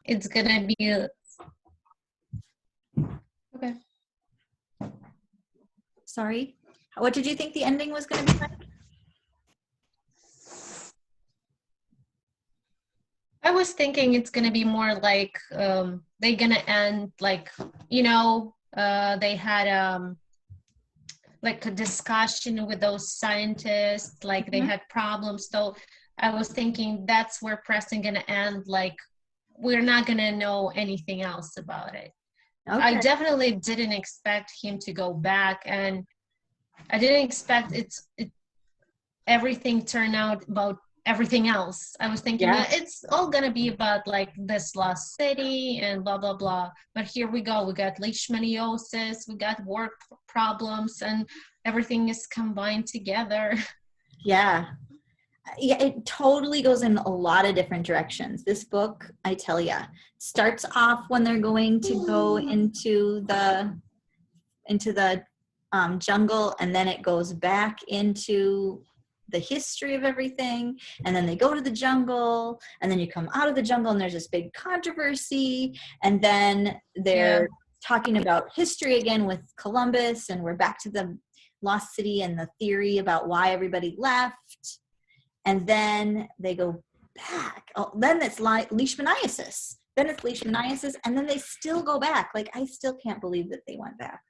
it's gonna be okay. Sorry, what did you think the ending was going to be like? I was thinking it's gonna be more like they're gonna end like, you know, they had like a discussion with those scientists, like they had problems. So I was thinking that's where Preston gonna end, like we're not gonna know anything else about it. Okay. I definitely didn't expect him to go back, and I didn't expect everything turned out about everything else. I was thinking it's all gonna be about like this lost city and blah blah blah. But here we go. We got leishmaniasis, we got work problems, and everything is combined together. Yeah, it totally goes in a lot of different directions. This book, I tell you, starts off when they're going to go into the jungle, and then it goes back into the history of everything, and then they go to the jungle, and then you come out of the jungle and there's this big controversy, and then they're talking about history again with Columbus, and we're back to the lost city and the theory about why everybody left, and then they go back. Then it's like leishmaniasis, and then they still go back. Like, I still can't believe that they went back.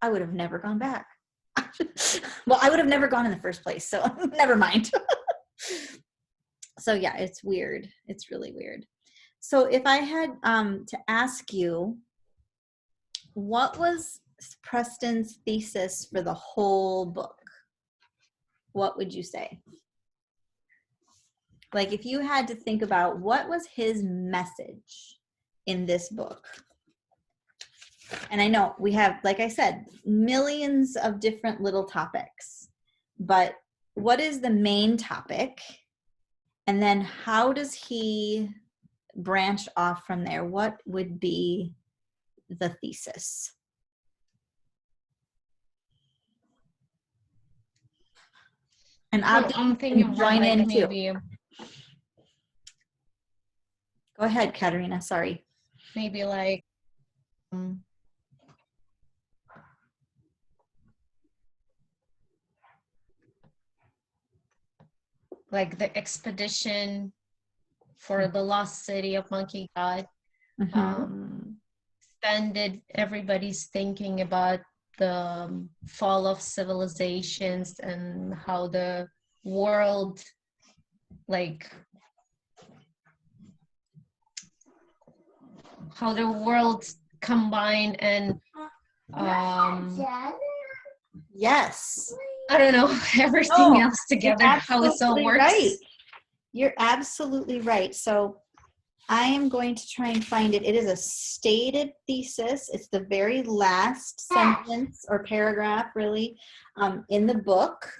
I would have never gone back. Well, I would have never gone in the first place, so never mind. So yeah, it's weird. It's really weird. So if I had to ask you, what was Preston's thesis for the whole book? What would you say? Like, if you had to think about what was his message in this book? And I know we have, like I said, millions of different little topics, but what is the main topic? And then how does he branch off from there? What would be the thesis? And I'm thinking join like in maybe too. Go ahead, Katerina, sorry. Maybe like the expedition for the lost city of Monkey God. Expanded everybody's thinking about the fall of civilizations and how the world, like how the world combined and yes, I don't know, everything else together, how it all works. Right. You're absolutely right. So I am going to try and find it. It is a stated thesis. It's the very last sentence or paragraph, really, in the book,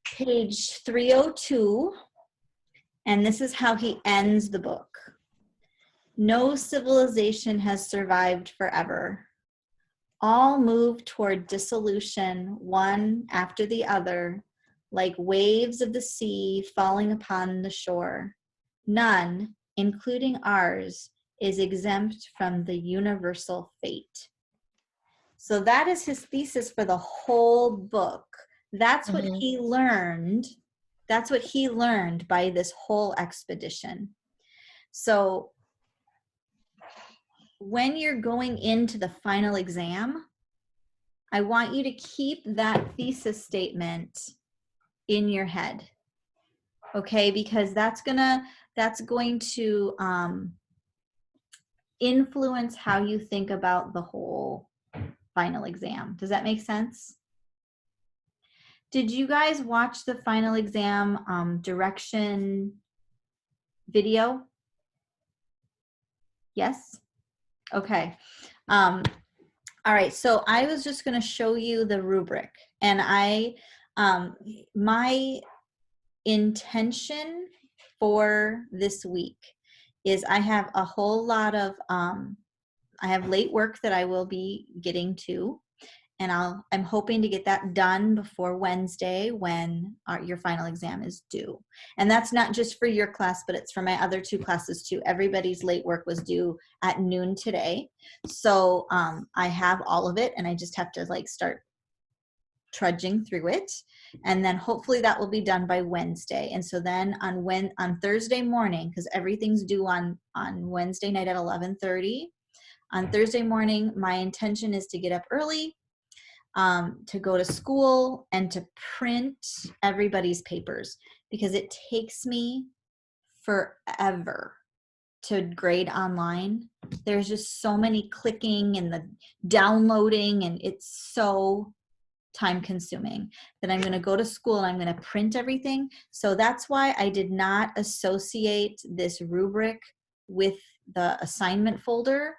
page 302. And this is how he ends the book. No civilization has survived forever. All move toward dissolution, one after the other, like waves of the sea falling upon the shore. None, including ours, is exempt from the universal fate. So that is his thesis for the whole book. That's what he learned. That's what he learned by this whole expedition. So when you're going into the final exam, I want you to keep that thesis statement in your head, okay? Because that's going to influence how you think about the whole final exam. Does that make sense? Did you guys watch the final exam direction video? Yes? Okay. All right, so I was just going to show you the rubric, and my intention for this week is I have a whole lot of I have late work that I will be getting to, and I'm hoping to get that done before Wednesday when your final exam is due. And that's not just for your class, but it's for my other 2 classes too. Everybody's late work was due at noon today. So I have all of it, and I just have to like start trudging through it, and then hopefully that will be done by Wednesday. And so then on Thursday morning, because everything's due on Wednesday night at 11:30, on Thursday morning my intention is to get up early, to go to school and to print everybody's papers, because it takes me forever to grade online. There's just so many clicking and the downloading, and it's so time consuming that I'm going to go to school and I'm going to print everything. So that's why I did not associate this rubric with the assignment folder,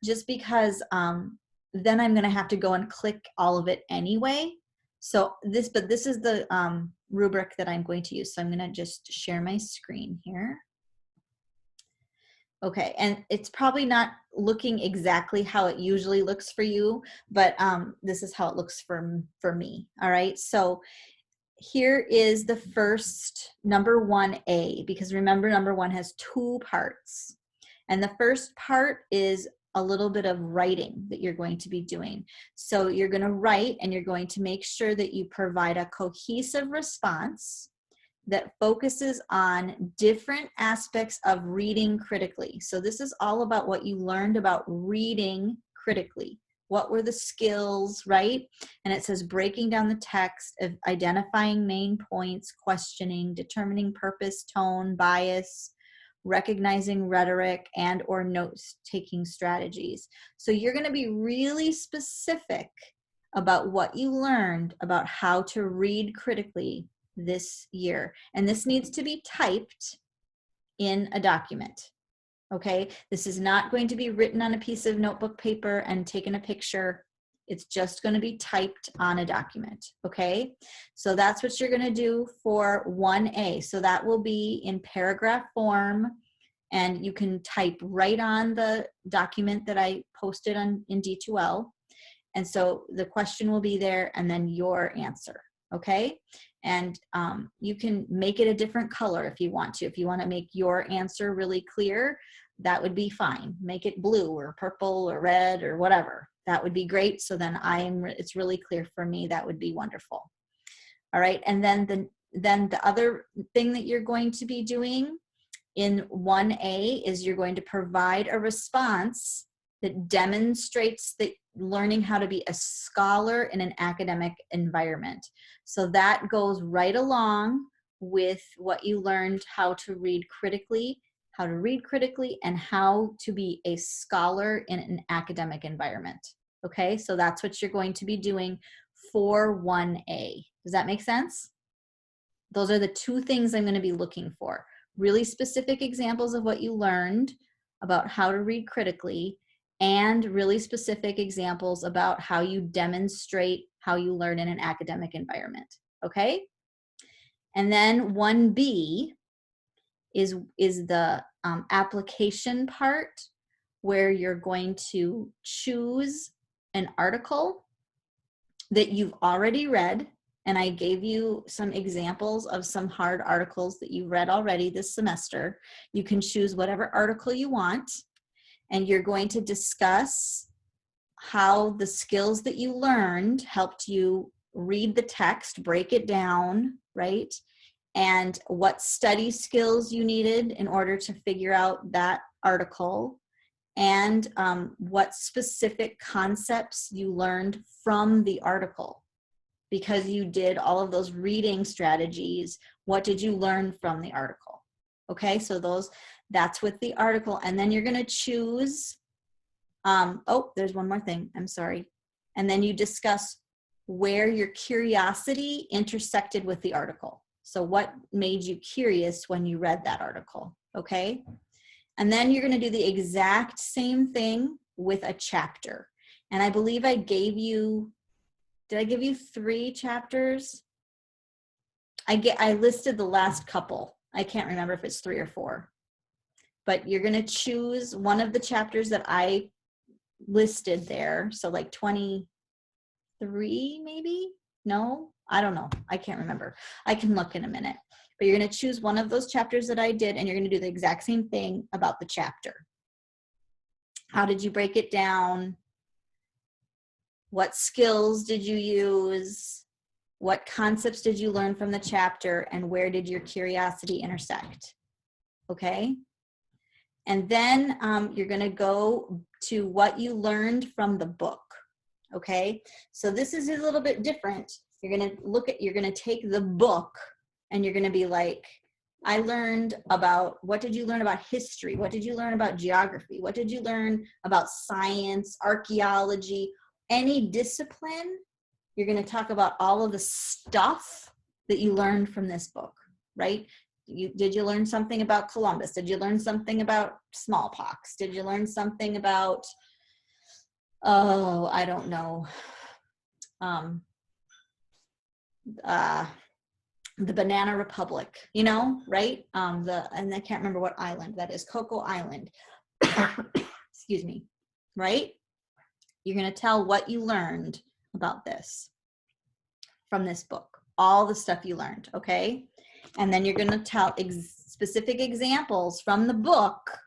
just because then I'm going to have to go and click all of it anyway. So this is the rubric that I'm going to use. So I'm going to just share my screen here. Okay, and it's probably not looking exactly how it usually looks for you, but this is how it looks for me. All right, so here is the first, number 1A, because remember number 1 has 2 parts. And the first part is a little bit of writing that you're going to be doing. So you're going to write, and you're going to make sure that you provide a cohesive response that focuses on different aspects of reading critically. So this is all about what you learned about reading critically. What were the skills, right? And it says breaking down the text, of identifying main points, questioning, determining purpose, tone, bias, recognizing rhetoric, and or note-taking strategies. So you're going to be really specific about what you learned about how to read critically this year. And this needs to be typed in a document. Okay, this is not going to be written on a piece of notebook paper and taken a picture. It's just going to be typed on a document. Okay, so that's what you're going to do for 1A. So that will be in paragraph form, and you can type right on the document that I posted in D2L. And so the question will be there, and then your answer. Okay, and you can make it a different color if you want to. If you want to make your answer really clear, that would be fine. Make it blue or purple or red or whatever. That would be great. So then it's really clear for me. That would be wonderful. All right, and then the other thing that you're going to be doing in 1A is you're going to provide a response that demonstrates that learning how to be a scholar in an academic environment. So that goes right along with what you learned how to read critically, and how to be a scholar in an academic environment. Okay, so that's what you're going to be doing for 1A. Does that make sense? Those are the 2 things I'm going to be looking for. Really specific examples of what you learned about how to read critically, and really specific examples about how you demonstrate how you learn in an academic environment. Okay? And then 1B is the application part, where you're going to choose an article that you've already read. And I gave you some examples of some hard articles that you've read already this semester. You can choose whatever article you want, and you're going to discuss how the skills that you learned helped you read the text, break it down, right? And what study skills you needed in order to figure out that article, and what specific concepts you learned from the article. Because you did all of those reading strategies, what did you learn from the article? Okay, so that's with the article. And then you're going to choose, there's one more thing, I'm sorry. And then you discuss where your curiosity intersected with the article. So what made you curious when you read that article, okay? And then you're going to do the exact same thing with a chapter. And I believe I gave you, did I give you 3 chapters? I listed the last couple. I can't remember if it's 3 or 4. But you're going to choose one of the chapters that I listed there. So like 20, 3, maybe? No, I don't know. I can't remember. I can look in a minute. But you're going to choose one of those chapters that I did, and you're going to do the exact same thing about the chapter. How did you break it down? What skills did you use? What concepts did you learn from the chapter? And where did your curiosity intersect? Okay? And then you're going to go to what you learned from the book. Okay? So this is a little bit different. You're going to take the book and you're going to be like, I learned about, what did you learn about history? What did you learn about geography? What did you learn about science, archaeology, any discipline? You're going to talk about all of the stuff that you learned from this book, right? Did you learn something about Columbus? Did you learn something about smallpox? Did you learn something about, oh, I don't know, the Banana Republic, you know, right? And I can't remember what island that is, Coco Island. Excuse me, right? You're going to tell what you learned about this from this book, all the stuff you learned, okay? And then you're going to tell specific examples from the book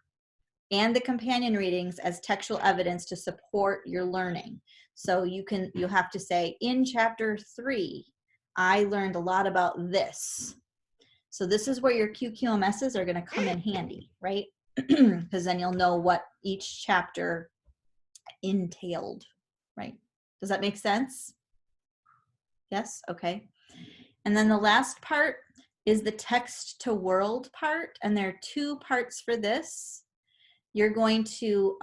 and the companion readings as textual evidence to support your learning. So you'll have to say, in chapter 3, I learned a lot about this. So this is where your QQMSs are going to come in handy, right? Because then you'll know what each chapter entailed, right? Does that make sense? Yes? Okay. And then the last part is the text to world part. And there are 2 parts for this. You're going to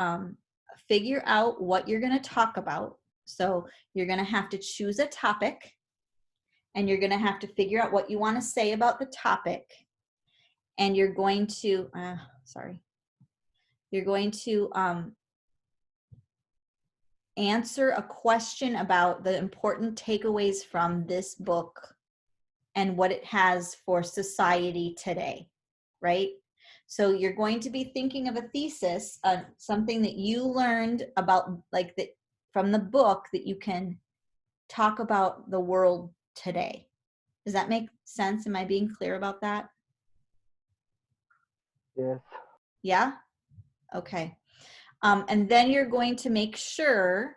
figure out what you're going to talk about. So you're going to have to choose a topic. And you're going to have to figure out what you want to say about the topic. And you're going to, you're going to answer a question about the important takeaways from this book and what it has for society today, right? So you're going to be thinking of a thesis, something that you learned about, like that from the book, that you can talk about the world today. Does that make sense? Am I being clear about that? Yes. Yeah? Okay. And then you're going to make sure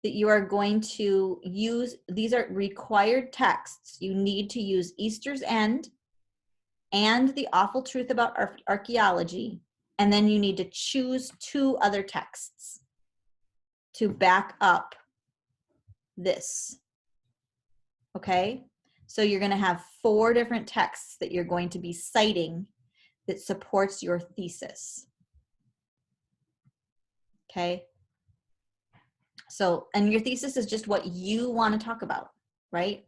that you are going to use, these are required texts. You need to use Easter's End and The Awful Truth About Archaeology. And then you need to choose 2 other texts to back up this. Okay? So you're going to have 4 different texts that you're going to be citing that supports your thesis. Okay? So, and your thesis is just what you want to talk about, right?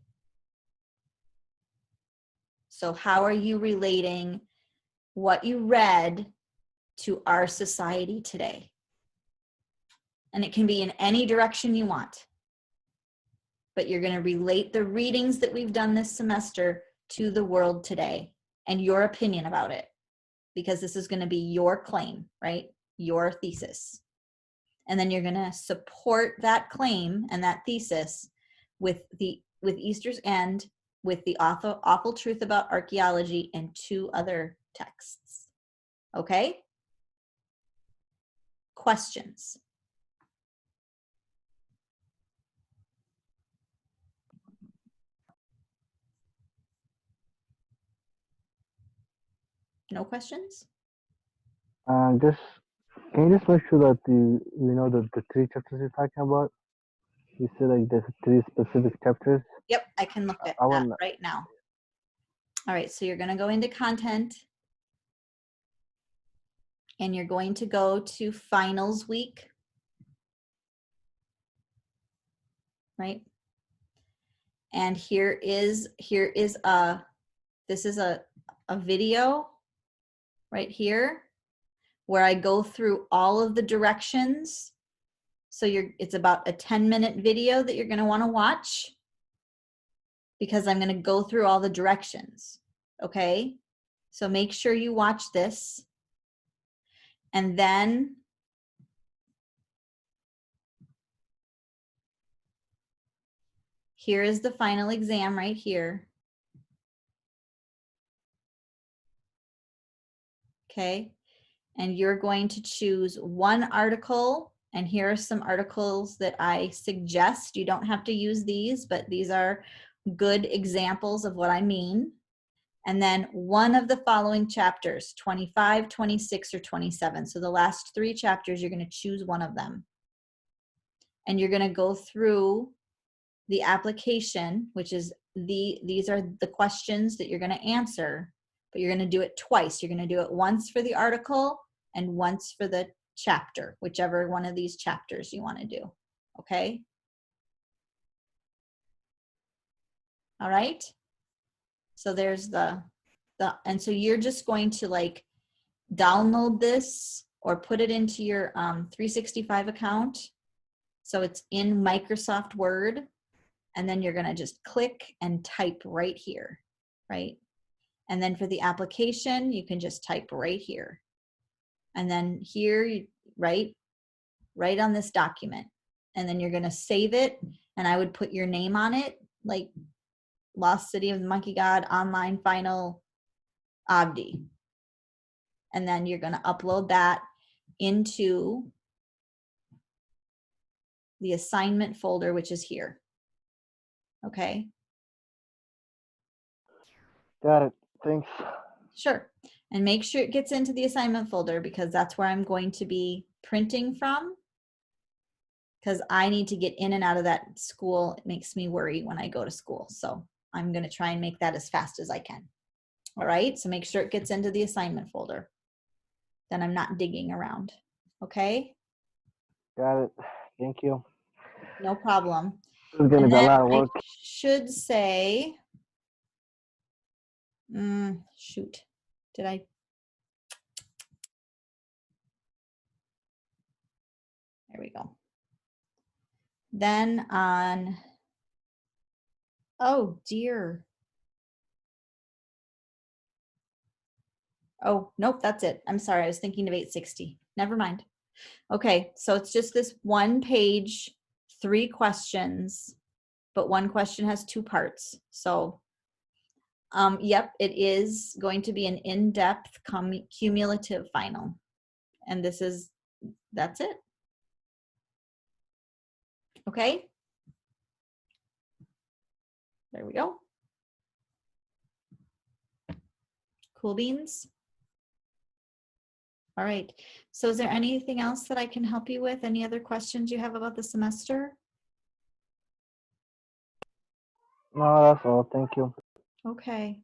So how are you relating what you read to our society today? And it can be in any direction you want. But you're going to relate the readings that we've done this semester to the world today and your opinion about it, because this is going to be your claim, right? Your thesis. And then you're going to support that claim and that thesis with Easter's End, with The Awful Truth About Archaeology, and 2 other texts. Okay? Questions? No questions? Just can you just make sure that the 3 chapters you're talking about? You said like there's 3 specific chapters. Yep, I can look at that right now. All right, so you're going to go into content. And you're going to go to finals week. Right? And this is a video right here where I go through all of the directions. So it's about a 10-minute video that you're going to want to watch, because I'm going to go through all the directions. Okay? So make sure you watch this. And then here is the final exam right here. Okay, and you're going to choose one article, and here are some articles that I suggest. You don't have to use these, but these are good examples of what I mean. And then one of the following chapters, 25, 26, or 27. So the last 3 chapters, you're going to choose one of them. And you're going to go through the application, which is these are the questions that you're going to answer, but you're going to do it twice. You're going to do it once for the article and once for the chapter, whichever one of these chapters you want to do. Okay? All right? So there's and so you're just going to like download this or put it into your 365 account. So it's in Microsoft Word, and then you're gonna just click and type right here, right? And then for the application, you can just type right here. And then here, right on this document. And then you're gonna save it, and I would put your name on it, like Lost City of the Monkey God Online Final Abdi. And then you're going to upload that into the assignment folder, which is here. Okay? Got it. Thanks. Sure. And make sure it gets into the assignment folder, because that's where I'm going to be printing from, because I need to get in and out of that school. It makes me worry when I go to school. So I'm going to try and make that as fast as I can. All right, so make sure it gets into the assignment folder. Then I'm not digging around. Okay? Got it. Thank you. No problem. It's gonna be a lot of work. I should say, shoot, did I? There we go. Then on, oh dear. Oh, nope, that's it. I'm sorry, I was thinking of 860. Never mind. Okay, so it's just this one page, 3 questions, but one question has 2 parts. So, yep, it is going to be an in-depth cumulative final. And that's it. Okay. There we go. Cool beans. All right. So is there anything else that I can help you with? Any other questions you have about the semester? No, that's all. Thank you. Okay.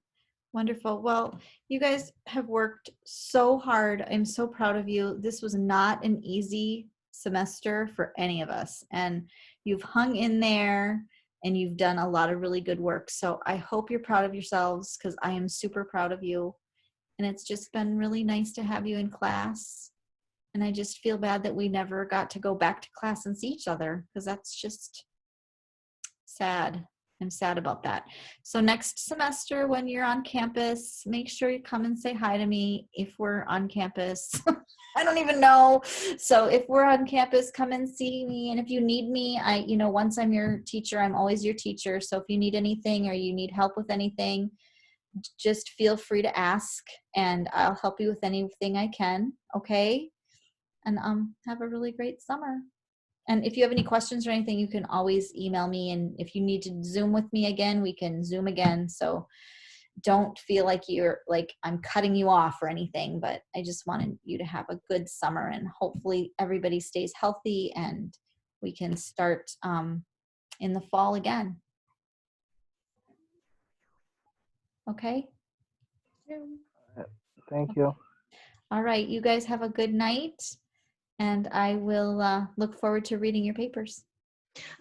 Wonderful. Well, you guys have worked so hard. I'm so proud of you. This was not an easy semester for any of us, and you've hung in there and you've done a lot of really good work. So I hope you're proud of yourselves, because I am super proud of you. And it's just been really nice to have you in class. And I just feel bad that we never got to go back to class and see each other, because that's just sad. I'm sad about that. So next semester, when you're on campus, make sure you come and say hi to me if we're on campus. I don't even know. So if we're on campus, come and see me. And if you need me, once I'm your teacher, I'm always your teacher. So if you need anything or you need help with anything, just feel free to ask, and I'll help you with anything I can. Okay. And have a really great summer. And if you have any questions or anything, you can always email me. And if you need to Zoom with me again, we can Zoom again. So don't feel like I'm cutting you off or anything, but I just wanted you to have a good summer, and hopefully everybody stays healthy and we can start in the fall again. Okay. Thank you. All right. You guys have a good night, and I will look forward to reading your papers.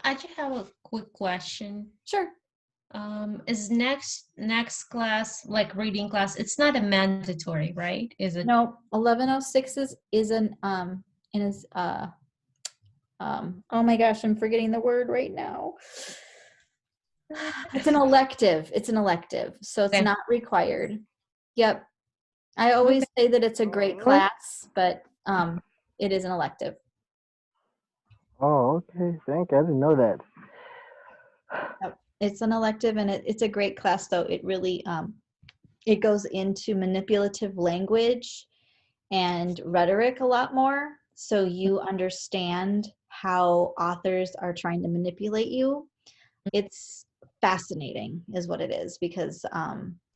I just have a quick question. Sure. Is next class, like reading class, it's not a mandatory, right? Is it? No, 1106 is an oh my gosh, I'm forgetting the word right now. It's an elective. It's an elective. So it's Okay. not required. Yep. I always say that it's a great class, but it is an elective. Oh, okay. Thank you. I didn't know that. Yep. It's an elective, and it's a great class, though. It really it goes into manipulative language and rhetoric a lot more, so you understand how authors are trying to manipulate you. It's fascinating, is what it is, because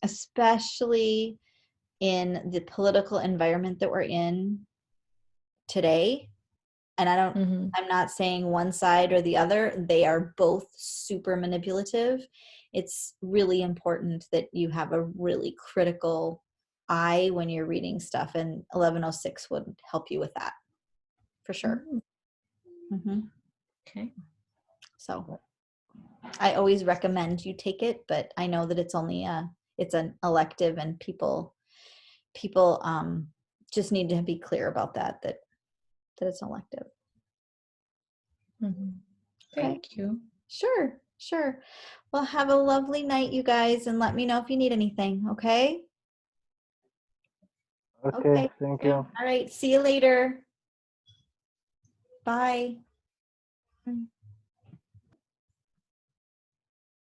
especially in the political environment that we're in today, and I'm not saying one side or the other, they are both super manipulative. It's really important that you have a really critical eye when you're reading stuff, and 1106 would help you with that for sure. hmm Okay. So I always recommend you take it, but I know that it's only it's an elective, and people just need to be clear about that it's an elective. Mhm. Okay. Thank you. Sure. Well, have a lovely night, you guys, and let me know if you need anything, okay? Okay, thank you. All right. See you later. Bye.